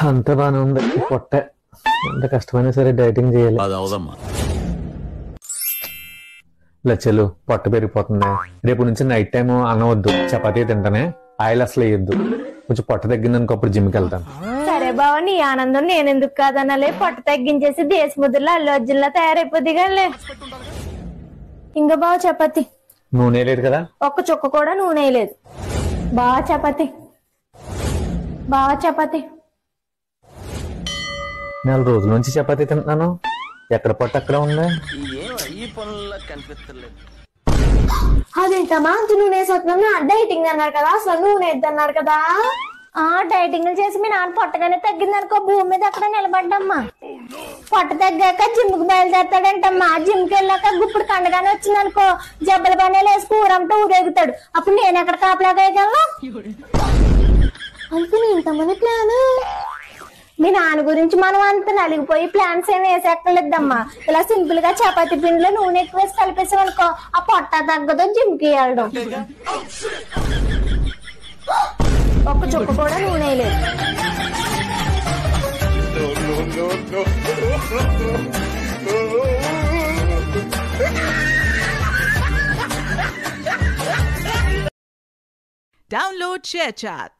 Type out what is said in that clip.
అంత బానే ఉంది. పొట్టే ఎంత కష్టమైనా సరే డైటింగ్ చేయాలి. లచ్చలు పొట్ట పెరిగిపోతుంది. రేపు నుంచి నైట్ టైం అన్నం వద్దు, చపాతీ తింటానే. ఆయిల్ అసలు వేయద్దు. కొంచెం పొట్ట తగ్గిందనుకో అప్పుడు జిమ్కి వెళ్తాను. సరే బావ, నీ ఆనందం నేనెందుకు కాదనాలే. పొట్ట తగ్గించేసి దేశముద్రలో అల్లు అర్జున్లా తయారైపోద్ది కానీ. ఇంకా బావ చపాతి నూనె లేదు కదా, ఒక్క చుక్క కూడా నూనె లేదు. బావ చపాతి, బావ చపాతి. 4 రోజుల నుంచి చపాతీ తింటున్నాను. ఎక్కడ పొట్ట అక్కడ ఉంది. అదేంటమ్మా అంత నూనె వేసేస్తున్నాను. డైటింగ్ అన్నారు కదా, అసలు నూనె వేద్దన్నారు కదా. డైటింగ్ చేసి మీ నాన్న పొట్టగానే తగ్గిందనుకో భూమి మీద అక్కడ నిలబడ్డమ్మా. పొట్ట తగ్గాక జిమ్ కు బయలుదేరతాడంటమ్మా. జిమ్ కి వెళ్ళాక గుప్పుడు కండగానే వచ్చిందనుకో జబ్బల పనేలు వేసి కూరంతా ఊరేగుతాడు. అప్పుడు నేను ఎక్కడ కాపలాగలను. అందుకే ఇంతమంది ప్లాన్. మీ నాన్న గురించి మనం అంత నలిగిపోయి ప్లాన్స్ ఏమి వేసేక్కర్లేదమ్మా. ఇలా సింపుల్ గా చపాతీ పిండిలో నూనె ఎక్కువ వేసి కలిపేసాం అనుకో ఆ పొట్ట తగ్గదు, జిమ్ కి వెళ్ళడం. ఒక్క చుక్క కూడా నూనె లేదు. Download ShareChat.